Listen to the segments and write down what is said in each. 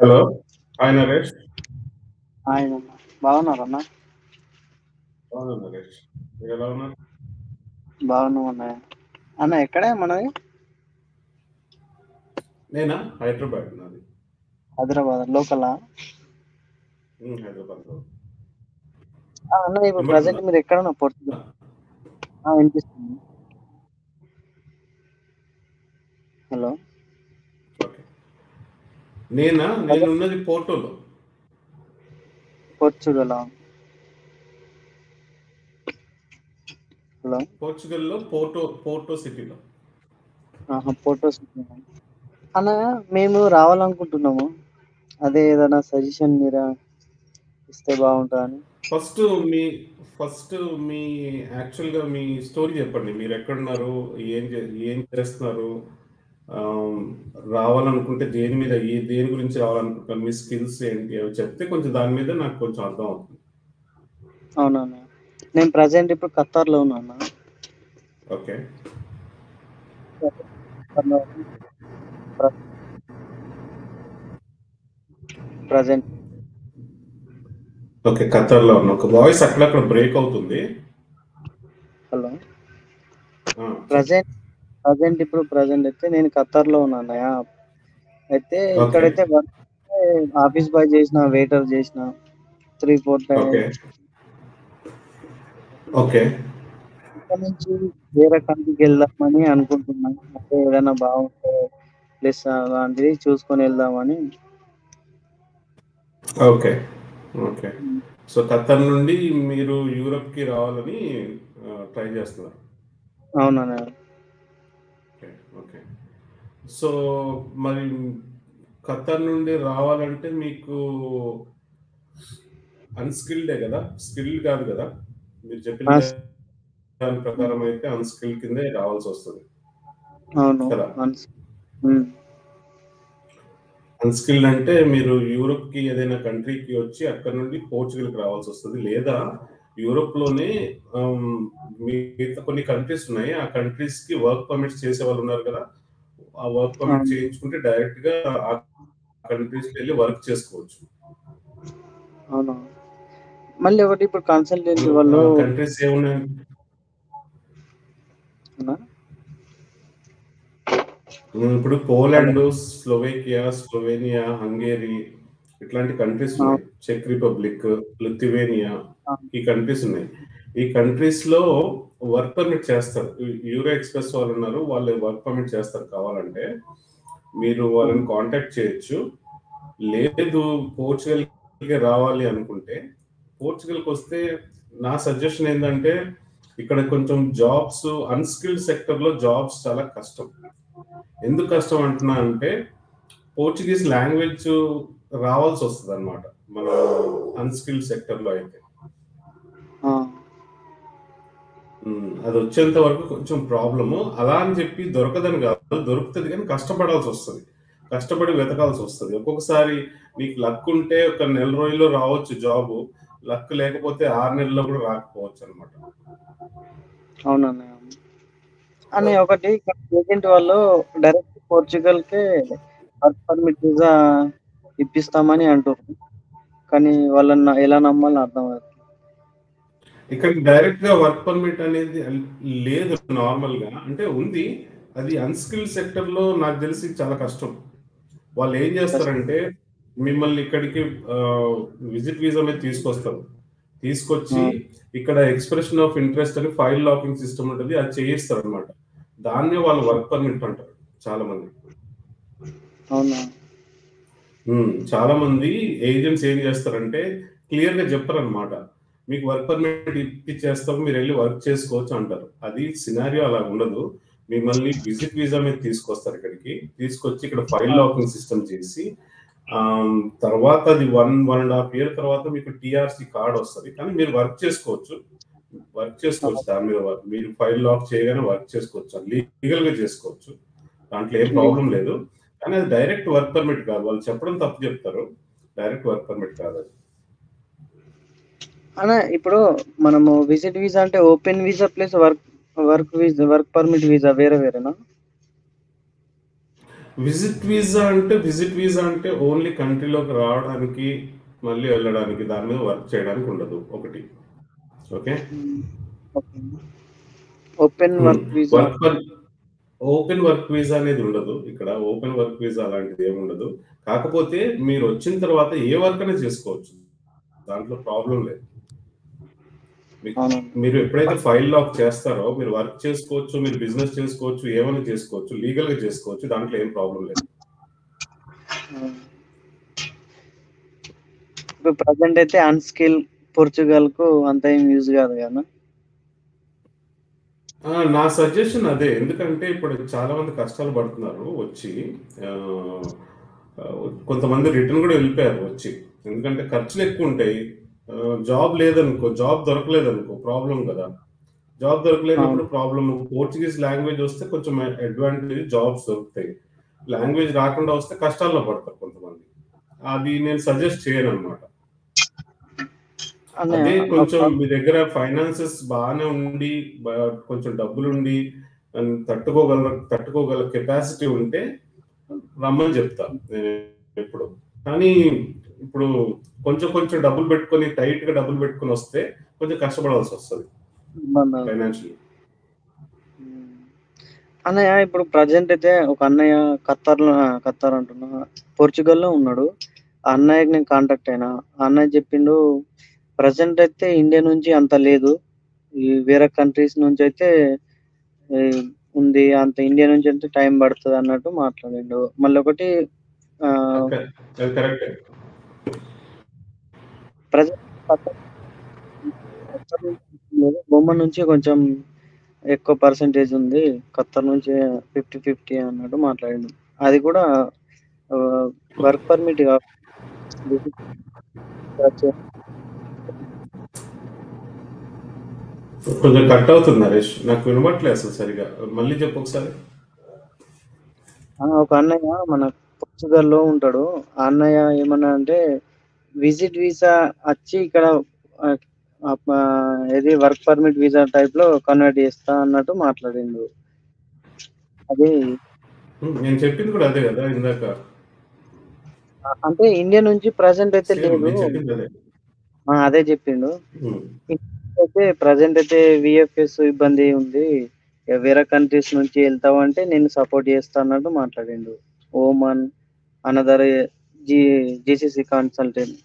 Hello. Hi Naresh. ఆయన బాగున్నారన్న? బాగున్నాను నరేష్. మీరు ఎలా ఉన్నారు? బాగున్నాం అన్నయ్య. అన్న ఎక్కడే మనది? నేనా? హైదరాబాద్ నాది. హైదరాబాద్ లోకలా? హైదరాబాద్లో. అన్న ఇప్పుడు వినబడుతుందా? ప్రజెంట్ మీరు ఎక్కడన్నా పోర్చుగల్? వినిపిస్తుంది. హలో. ఓకే. నేనున్నది పోర్టోలో. పోర్చుగలా? హలో. పోర్చుగల్లో పోర్టో సిటీలో. ఫోటోస్ అన్న మేము రావాలనుకుంటున్నాము. అదే ఏదైనా సజెషన్ మీరు ఇస్తే బాగుంటుందని. ఫస్ట్ మీ యాక్చువల్గా మీ స్టోరీ చెప్పండి. మీరు ఎక్కడున్నారు, ఏం చేస్తున్నారు, రావాలనుకుంటే దేని గురించి రావాలనుకుంటున్నారు, మీ స్కిల్స్ ఏంటి అవి చెప్తే కొంచెం దాని మీద నాకు కొంచెం అర్థం అవుతుంది. అవునన్న, నేను ప్రజెంట్ ఇప్పుడు ఖతార్లో ఉన్నా. ఓకే. ప్రజెంట్ ఓకే, ఖతార్లో ఉన్న ఒక వాయిస్ అక్కడక్కడ బ్రేక్ అవుతుంది. హలో. ప్రజెంట్ అయితే నేను ఖతార్లో ఉన్నాను. అయితే ఇక్కడైతే ఆఫీస్ బాయ్ చేసిన, వెయిటర్ చేసిన 3-4 టైమ్స్. ఓకే. ఇక్కడ నుంచి వేరే కంట్రీకి వెళ్దామని అనుకుంటున్నాను. అంటే ఏదైనా బాగుంటే ప్లేస్ అలాంటిది చూసుకొని వెళ్దామని. ఓకే. ఓకే. సో ఖతార్ నుండి మీరు యూరప్కి రావాలని ట్రై చేస్తున్నారు. అవునన్నా. ఓకే. ఓకే. సో మరి ఖతార్ నుండి రావాలంటే మీకు అన్స్కిల్డే కదా, స్కిల్డ్ కాదు కదా? మీరు చెప్పిన దాని ప్రకారం అయితే అన్స్కిల్ కిందే రావాల్సి వస్తుంది. అవును. కదా? అన్స్కిల్డ్ అంటే మీరు యూరోప్కి ఏదైనా కంట్రీకి వచ్చి అక్కడ నుండి పోర్చుగల్కి రావాల్సి వస్తుంది. లేదా యూరోప్లోనే మిగతా కొన్ని కంట్రీస్ ఉన్నాయి. ఆ కంట్రీస్కి వర్క్ పర్మిట్స్ చేసే వాళ్ళు ఉన్నారు కదా, ఆ వర్క్ పర్మిట్ చేయించుకుంటే డైరెక్ట్గా ఆ కంట్రీస్కి వెళ్ళి వర్క్ చేసుకోవచ్చు. అవును. మళ్ళీ ఒకటి ఇప్పుడు కన్సల్టెన్సీ వాళ్ళు కంట్రీస్ ఏమున్నాయి? ఇప్పుడు పోలాండ్, స్లోవేకియా, స్లోవేనియా, హంగేరీ ఇట్లాంటి కంట్రీస్ ఉన్నాయి. చెక్ రిపబ్లిక్, లిథువేనియా, ఈ కంట్రీస్ ఉన్నాయి. ఈ కంట్రీస్లో వర్క్ పర్మిట్ చేస్తారు. యూరో ఎక్స్ప్రెస్ వాళ్ళు ఉన్నారు, వాళ్ళు వర్క్ పర్మిట్ చేస్తారు. కావాలంటే మీరు వాళ్ళని కాంటాక్ట్ చేయొచ్చు. లేదు పోర్చుగల్కి రావాలి అనుకుంటే, పోర్చుగల్కి వస్తే నా సజెషన్ ఏంటంటే ఇక్కడ కొంచెం జాబ్స్, అన్స్కిల్డ్ సెక్టర్లో జాబ్స్ చాలా కష్టం. ఎందుకు కష్టం అంటున్నా అంటే పోర్చుగీస్ లాంగ్వేజ్ రావాల్సి వస్తుంది అనమాట మన అన్స్కిల్డ్ సెక్టర్లో అయితే. అది వచ్చేంత వరకు కొంచెం ప్రాబ్లము. అలా అని చెప్పి దొరకదని కాదు, దొరుకుతుంది కానీ కష్టపడాల్సి వస్తుంది, కష్టపడి వెతకాల్సి వస్తుంది. ఒక్కొక్కసారి మీకు లక్ ఉంటే ఒక నెల రోజుల్లో రావచ్చు జాబు, లక్ లేకపోతే 6 నెలల్లో కూడా రాకపోవచ్చు అనమాట. అవునన్నా. అని ఒకటి ఏజెంట్ వాళ్ళు డైరెక్ట్ పోర్చుగల్కే వర్క్ పర్మిట్ వీసా ఇప్పిస్తామని అంటారు. కానీ వాళ్ళని ఎలా నమ్మాలని అర్థం అవుతుంది. ఇక్కడ డైరెక్ట్ గా వర్క్ పర్మిట్ అనేది లేదు నార్మల్గా. అంటే ఉంది, అది అన్స్కిల్డ్ సెక్టర్లో నాకు తెలిసి చాలా కష్టం. వాళ్ళు ఏం చేస్తారంటే మిమ్మల్ని ఇక్కడికి విజిట్ వీసా మీద తీసుకొచ్చి ఇక్కడ ఎక్స్ప్రెషన్ ఆఫ్ ఇంట్రెస్ట్ అని ఫైల్ లాకింగ్ సిస్టమ్ ఉంటుంది, అది చేయిస్తారు అనమాట. దాన్నే వాళ్ళు వర్క్ పర్మిట్ అంటారు చాలా మంది. చాలా మంది ఏజెంట్స్ ఏం చేస్తారంటే క్లియర్ గా చెప్పారనమాట, మీకు వర్క్ పర్మిట్ ఇప్పించేస్తాం, మీరు వెళ్ళి వర్క్ చేసుకోవచ్చు అంటారు. అది సినారియో అలా ఉండదు. మిమ్మల్ని విజిట్ వీసా మీద తీసుకొస్తారు, ఇక్కడికి తీసుకొచ్చి ఇక్కడ ఫైల్ లాకింగ్ సిస్టమ్ చేసి తర్వాత అది 1.5 year తర్వాత మీకు టీఆర్సీ కార్డ్ వస్తుంది. కానీ మీరు వర్క్ చేసుకోవచ్చు దాని మీద. మీరు ఫైల్ లాక్ చేయగానే వర్క్ చేసుకోవచ్చు, లీగల్ గా చేసుకోవచ్చు, దాంట్లో ఏం ప్రాబ్లం లేదు. కానీ అది డైరెక్ట్ వర్క్ పర్మిట్ కాదు, వాళ్ళు చెప్పడం తప్పు చెప్తారు, డైరెక్ట్ వర్క్ పర్మిట్ కాదు అది. అన్న ఇప్పుడు మనము విజిట్ వీసా అంటే open visa plus work permit visa వేరేనా? విజిట్ వీసా అంటే ఓన్లీ కంట్రీలోకి రావడానికి మళ్ళీ వెళ్ళడానికి దాని మీద వర్క్ చేయడానికి ఉండదు ఒకటి. Okay, open work visa open work visa అనేది ఉండదు ఇక్కడ. ఓపెన్ వర్క్ వీసా అలాంటిది ఏమి ఉండదు. కాకపోతే మీరు వచ్చిన తర్వాత ఏ వర్క్ అనేది చేసుకోవచ్చు, దాంట్లో ప్రాబ్లం లేదు. మీరు ఎప్పుడైతే ఫైల్ లాక్ చేస్తారో మీరు వర్క్ చేసుకోవచ్చు, మీరు బిజినెస్ చేసుకోవచ్చు, ఏమైనా చేసుకోవచ్చు, లీగల్ గా చేసుకోవచ్చు, దాంట్లో ఏం ప్రాబ్లం లేదు. ఇప్పుడు ప్రజెంట్ అయితే అన్స్కిల్ పోర్చుగల్ కు అంత ఏం యూజ్ కాదు కదా. నా సజెషన్ అదే, ఎందుకంటే ఇప్పుడు చాలా మంది కష్టాలు పడుతున్నారు వచ్చి. కొంతమంది రిటర్న్ కూడా వెళ్ళిపోయారు వచ్చి, ఎందుకంటే ఖర్చులు ఎక్కువ ఉంటాయి. జాబ్ లేదనుకో, జాబ్ దొరకలేదనుకో ప్రాబ్లం కదా. జాబ్ దొరకలేనప్పుడు ప్రాబ్లం. పోర్చుగీస్ లాంగ్వేజ్ వస్తే కొంచెం అడ్వాంటేజ్, జాబ్స్ దొరుకుతాయి. లాంగ్వేజ్ రాకుండా వస్తే కష్టాల్లో పడతారు కొంతమంది. అది నేను సజెస్ట్ చేయను అనమాట. అదే కొంచెం మీ దగ్గర ఫైనాన్సెస్ బాగానే ఉండి, కొంచెం డబ్బులుండి, తట్టుకోగల కెపాసిటీ ఉంటే రమ్మని చెప్తా నేను ఎప్పుడు. కానీ ఇప్పుడు కొంచెం డబ్బులు పెట్టుకొని, టైట్ గా డబ్బులు పెట్టుకొని వస్తే కొంచెం కష్టపడాల్సి వస్తుంది ఫైనాన్షియల్. అన్నయ్య ఇప్పుడు ప్రజెంట్ అయితే ఒక అన్నయ్య ఖత్తర్ అంటున్నా, పోర్చుగల్లో ఉన్నాడు. ఆ అన్నయ్యకి నేను కాంటాక్ట్ అయినా. ఆ అన్నయ్య చెప్పిండు ప్రజెంట్ అయితే ఇండియా నుంచి అంత లేదు, ఈ వేరే కంట్రీస్ నుంచి అయితే ఉంది, అంత ఇండియా నుంచి అయితే టైం పడుతుంది అన్నట్టు మాట్లాడిండు. మళ్ళీ ఒకటి బొమ్మ నుంచి కొంచెం ఎక్కువ పర్సెంటేజ్ ఉంది, ఖత్తర్ నుంచి 50-50 అన్నట్టు మాట్లాడిండు. అది కూడా వర్క్ పర్మిట్ కొంచెం కట్ అవుతుంది నరేష్, నాకు వినబట్లేదు అసలు సరిగా. మళ్ళీ చెప్పు ఒకసారి. ఒక అన్నయ్య మన పోర్చుగల్లో ఉంటాడు. ఆ అన్నయ్య ఏమన్నా అంటే విజిట్ వీసా వచ్చి ఇక్కడ ఇది వర్క్ పర్మిట్ వీసా టైప్ లో కన్వర్ట్ చేస్తా అన్నట్టు మాట్లాడిండు. అది నేను చెప్పింది కూడా అదే కదా ఇందాక. అంటే ఇండియా నుంచి ప్రజెంట్ అయితే లేదు, అదే చెప్పిండు. అయితే ప్రజెంట్ అయితే విఎఫ్ఎస్ ఇబ్బంది ఉంది, వేరే కంట్రీస్ నుంచి వెళ్తావంటే నేను సపోర్ట్ చేస్తా అన్నట్టు మాట్లాడిండు. ఓమన్ అనదర్ జిసిసి కన్సల్టెంట్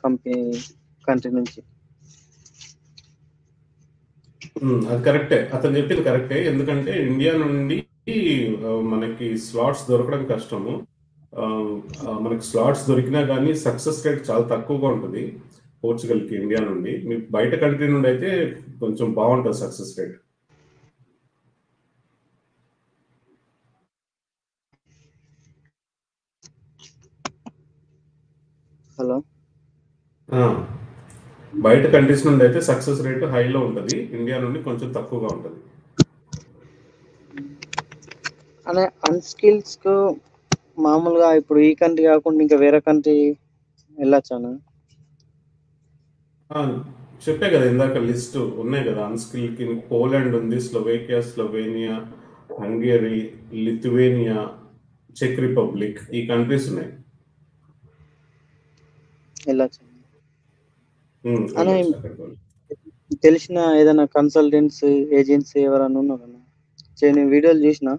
కంట్రీ నుంచి. అది కరెక్టే, అతను చెప్పింది కరెక్టే. ఎందుకంటే ఇండియా నుండి మనకి స్లాట్స్ దొరకడం కష్టము. మనకి స్లాట్స్ దొరికినా కానీ సక్సెస్ రేట్ చాలా తక్కువగా ఉంటుంది పోర్చుగల్కి ఇండియా నుండి. మీకు బయట కంట్రీ నుండి అయితే కొంచెం బాగుంటుంది సక్సెస్ రేట్. హలో, బయట కంట్రీస్ నుండి అయితే సక్సెస్ రేట్ హైలో ఉంటుంది, ఇండియా నుండి కొంచెం తక్కువగా ఉంటుంది. అనే అన్స్కిల్స్ కు మామూలుగా ఇప్పుడు ఈ కంట్రీ కాకుండా ఇంకా వేరే కంట్రీ వెళ్ళొచ్చాను. చెప్పే కదా ఇందాక లిస్ట్ ఉన్నాయి కదా అన్స్కిల్ కి. పోలాండ్ ఉంది, స్లోవేకియా, స్లోవేనియా, హంగేరీ, లిథువేనియా, చెక్ రిపబ్లిక్, ఈ కంట్రీస్ ఉన్నాయి. తెలిసిన ఏదైనా కన్సల్టెంట్స్ ఏజెన్సీ ఎవరైనా ఉన్నారన్నా? నేను వీడియోలు చూసిన,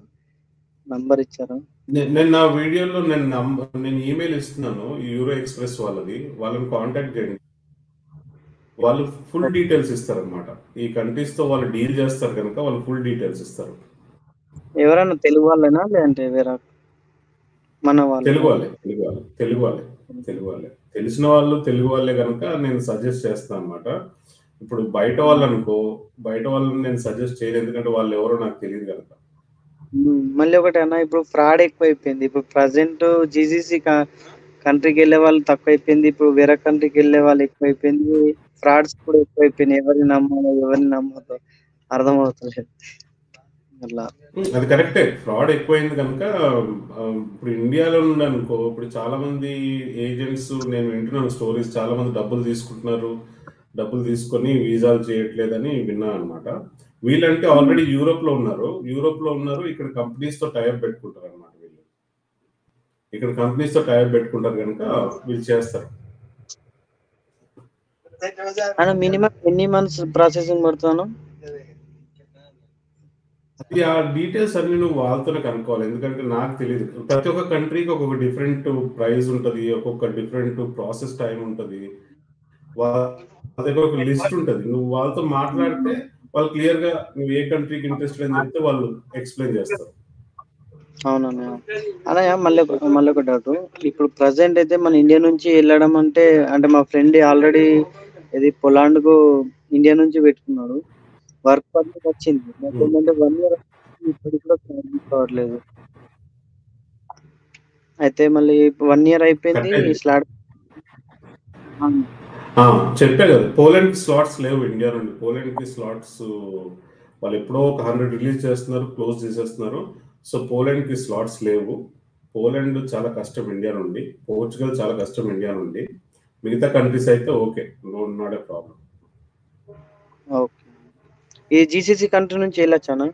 నంబర్ ఇచ్చారు. నేను నా వీడియోలో నేను ఈమెయిల్ ఇస్తున్నాను, యూరో ఎక్స్ప్రెస్ వాళ్ళది. వాళ్ళని కాంటాక్ట్ చేయండి, వాళ్ళు ఫుల్ డీటెయిల్స్ ఇస్తారు అనమాట. ఈ కంట్రీస్ తో వాళ్ళు డీల్ చేస్తారు కనుక వాళ్ళు ఫుల్ డీటెయిల్స్ ఇస్తారు. ఎవరైనా తెలుగు వాళ్ళేనా లేదంటే వేరే మన వాళ్ళు? తెలుగు వాళ్ళే. తెలిసిన వాళ్ళు తెలుగు వాళ్ళే కనుక నేను సజెస్ట్ చేస్తాను అనమాట. ఇప్పుడు బయట వాళ్ళని నేను సజెస్ట్ చేయను, ఎందుకంటే వాళ్ళు ఎవరో నాకు తెలియదు కనుక. మళ్ళీ ఒకటి అన్న, ఇప్పుడు ఫ్రాడ్ ఎక్కువైపోయింది. ఇప్పుడు ప్రజెంట్ జీసీసీ కంట్రీకి వెళ్ళే వాళ్ళు తక్కువ అయిపోయింది, ఇప్పుడు వేరే కంట్రీకి వెళ్ళే వాళ్ళు ఎక్కువైపోయింది, ఫ్రాడ్స్ కూడా ఎక్కువైపోయినాయి. ఎవరిని నమ్మద్దు అర్థమవుతలేదు అట్లా. అది కరెక్టే, ఫ్రాడ్ ఎక్కువైంది కనుక. ఇప్పుడు ఇండియాలో నుండి అనుకో, ఇప్పుడు చాలా మంది ఏజెంట్స్, నేను వింటున్నాను స్టోరీస్, చాలా మంది డబ్బులు తీసుకొని వీసాలు చేయట్లేదని విన్నాను అనమాట. వీళ్ళంటే ఆల్రెడీ యూరోప్ లో ఉన్నారు, ఇక్కడ కంపెనీస్ తో టైప్ పెట్టుకుంటారు అనమాట వీళ్ళు. ఇక్కడ కంపెనీస్ తో టైప్ పెట్టుకుంటారు కనుక వీళ్ళు చేస్తారు. అన్న మినిమం ఎన్ని మంత్స్ ప్రాసెసింగ్ పడుతుందన్న? అది ఆ డీటెయిల్స్ అన్ని నువ్వు వాళ్ళతోనే కనుక్కోవాలి, ఎందుకంటే నాకు తెలియదు. ప్రతి ఒక్క కంట్రీకి ఒక్కొక్క డిఫరెంట్ ప్రైస్ ఉంటుంది, ఒక్కొక్క డిఫరెంట్ ప్రాసెస్ టైం ఉంటుంది, వాళ్ళ దగ్గర ఒక లిస్ట్ ఉంటుంది. నువ్వు వాళ్ళతో మాట్లాడితే వాళ్ళు క్లియర్ గా నువ్వు ఏ కంట్రీకి ఇంట్రెస్టెడ్ అని చెప్తే వాళ్ళు ఎక్స్ప్లెయిన్ చేస్తారు. అవునన్నయ్య. అన్నయ్య మళ్ళీ ఒక డౌట్. ఇప్పుడు ప్రజెంట్ అయితే మన ఇండియా నుంచి వెళ్ళడం అంటే మా ఫ్రెండ్ ఆల్రెడీ ఇది పొలాండ్ కు ఇండియా నుంచి పెట్టుకున్నాడు. వర్క్ పర్మిట్ వచ్చింది. నాకు ఏంటంటే 1 year ఇప్పటికి కూడా కావట్లేదు. అయితే మళ్ళీ 1 year అయిపోయింది. స్లాట్ చెప్పే కదా, పోలాండ్ కి స్లాట్స్ లేవు ఇండియా నుండి. పోలాండ్ కి స్లాట్స్ వాళ్ళు ఎప్పుడో ఒక 100 రిలీజ్ చేస్తున్నారు, క్లోజ్ చేసేస్తున్నారు. సో పోలాండ్ కి స్లాట్స్ లేవు. పోలాండ్ చాలా కష్టం ఇండియా నుండి, పోర్చుగల్ చాలా కష్టం ఇండియా నుండి. మిగతా కంట్రీస్ అయితే okay, not a problem. Okay. ఈ జీసీసీ కంట్రీ నుంచి వెళ్ళొచ్చానా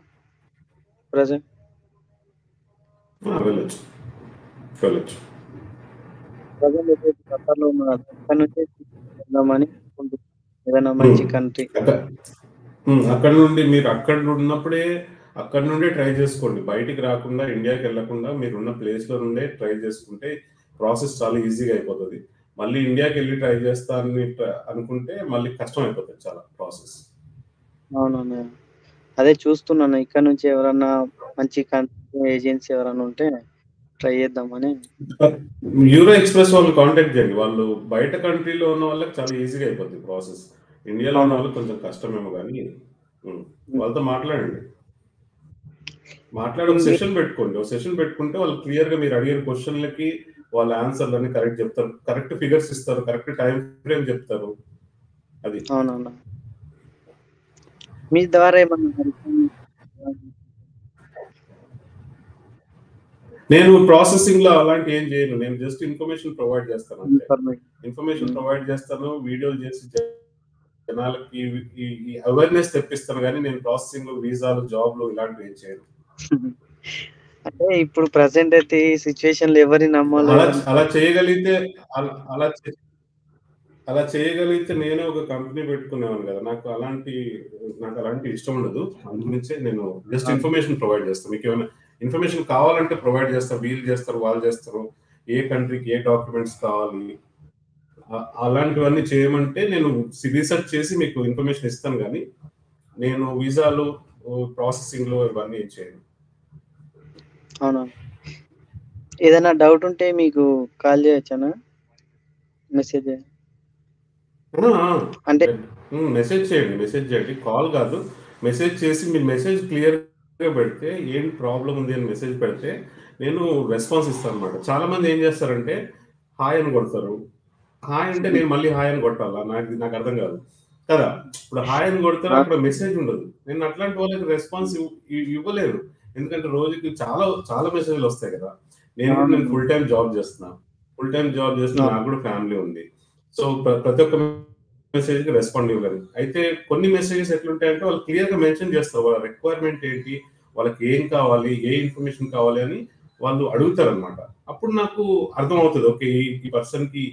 ప్రజెంట్? వెళ్ళొచ్చు. ప్రజెంట్ అయితే ఖతర్లో ఉన్నాడు. అక్కడ నుంచి వెళ్దామని ఏదైనా మంచి కంట్రీ. అక్కడ నుండి మీరు అక్కడ ఉన్నప్పుడే అక్కడ నుండే ట్రై చేసుకోండి. బయటికి రాకుండా, ఇండియాకి వెళ్ళకుండా మీరు ఉన్న ప్లేస్ లో నుండే ట్రై చేసుకుంటే ప్రాసెస్ చాలా ఈజీగా అయిపోతుంది. మళ్ళీ ఇండియాకి వెళ్ళి ట్రై చేస్తా అని అనుకుంటే మళ్ళీ కష్టం అయిపోతుంది చాలా ప్రాసెస్. అవునన్నా, అదే చూస్తున్నాను. ఇక్కడ నుంచి ఎవరన్నా మంచి కంట్రీ ఏజెన్సీ ఎవరన్నా ఉంటే ట్రై చేద్దామని. యూరో ఎక్స్ప్రెస్ వాళ్ళు కాంటాక్ట్ చేయండి. వాళ్ళు బయట కంట్రీలో ఉన్న వాళ్ళకి చాలా ఈజీగా అయిపోతుంది ప్రాసెస్. ఇండియాలో ఉన్న వాళ్ళకి కొంచెం కష్టమేమో కానీ వాళ్ళతో మాట్లాడండి. ఒక సెషన్ పెట్టుకోండి. ఒక సెషన్ పెట్టుకుంటే వాళ్ళు క్లియర్ గా మీరు అడిగిన క్వశ్చన్లకి వాళ్ళ ఆన్సర్లు అన్ని కరెక్ట్ చెప్తారు, కరెక్ట్ ఫిగర్స్ ఇస్తారు, కరెక్ట్ టైం ఫ్రేమ్ చెప్తారు. అది అవునన్నా. మీ ద్వారా ఏమన్నా నేను ప్రాసెసింగ్ లో అలాంటి ఏం చేయను. నేను జస్ట్ ఇన్ఫర్మేషన్ ప్రొవైడ్ చేస్తాను అంతే. ఇన్ఫర్మేషన్ ప్రొవైడ్ చేస్తాను, వీడియోలు చేసి జనాలకి ఈ అవేర్నెస్ తెప్పిస్తాను, కానీ నేను ప్రాసెసింగ్, వీసాలు, జాబ్లు ఇలాంటివి ఏం చేయను. అంటే ఇప్పుడు ప్రెసెంట్ అయితే ఈ సిచ్యువేషన్ లో ఎవరిని నమ్మాలి? అలా చేయగలిగితే నేనే ఒక కంపెనీ పెట్టుకునేవాను కదా. నాకు అలాంటి ఇష్టం ఉండదు. అందుగురించే నేను జస్ట్ ఇన్ఫర్మేషన్ ప్రొవైడ్ చేస్తాను. మీకు ఏమైనా ఇన్ఫర్మేషన్ కావాలంటే ప్రొవైడ్ చేస్తారు, వీళ్ళు చేస్తారు, వాళ్ళు చేస్తారు. ఏ కంట్రీకి ఏ డాక్యుమెంట్స్ కావాలి అలాంటివన్నీ చేయమంటే నేను రీసెర్చ్ చేసి మీకు ఇన్ఫర్మేషన్ ఇస్తాను, కానీ నేను వీసాలు, ప్రాసెసింగ్ లో ఇవన్నీ చేయను. అవునా, ఏదైనా డౌట్ ఉంటే మీకు కాల్ చేయొచ్చానా? మెసేజ్ అంటే మెసేజ్ చేయండి, కాల్ కాదు. మెసేజ్ చేసి మీరు మెసేజ్ క్లియర్ గా పెడితే ఏంటి ప్రాబ్లం ఉంది అని మెసేజ్ పెడితే నేను రెస్పాన్స్ ఇస్తాను అనమాట. చాలా మంది ఏం చేస్తారంటే హాయ్ అని కొడతారు. హాయ్ అంటే నేను మళ్ళీ హాయ్ అని కొట్టాలా? నాకు అర్థం కాదు కదా. ఇప్పుడు హాయ్ అని కొడతారు, అక్కడ మెసేజ్ ఉండదు. నేను అట్లాంటి వాళ్ళకి రెస్పాన్స్ ఇవ్వలేదు, ఎందుకంటే రోజుకి చాలా చాలా మెసేజ్లు వస్తాయి కదా. నేను ఫుల్ టైం జాబ్ చేస్తున్నా, నాకు కూడా ఫ్యామిలీ ఉంది. సో ప్రతి ఒక్క మెసేజ్ కి రెస్పాండ్ ఇవ్వలేదు. అయితే కొన్ని మెసేజెస్ ఎట్లుంటాయంటే వాళ్ళు క్లియర్ గా మెన్షన్ చేస్తారు వాళ్ళ రిక్వైర్మెంట్ ఏంటి, వాళ్ళకి ఏం కావాలి, ఏ ఇన్ఫర్మేషన్ కావాలి అని వాళ్ళు అడుగుతారు అనమాట. అప్పుడు నాకు అర్థం అవుతుంది, ఓకే ఈ పర్సన్ కి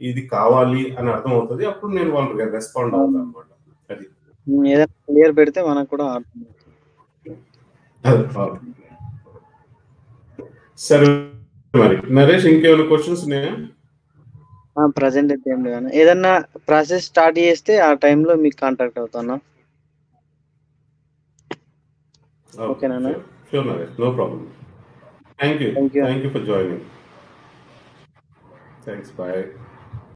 ఇది కావాలి అని అర్థం అవుతుంది. అప్పుడు నేను వాళ్ళకి రెస్పాండ్ అవుతాను అనమాట. అది ఏదైనా క్లియర్ పెడితే మనకు కూడా అర్థం అవుతుంది. సరే మరి నరేష్, ఇంకేమైనా క్వశ్చన్స్ ఉన్నాయా? ప్రజెంట్ అయితే ఏం లేదు. ఏదన్నా ప్రాసెస్ స్టార్ట్ చేస్తే ఆ టైంలో మీకు కాంటాక్ట్ అవుతాను. ఓకేనా? Sure, Naresh, no problem. Thank you for joining. Thanks, bye.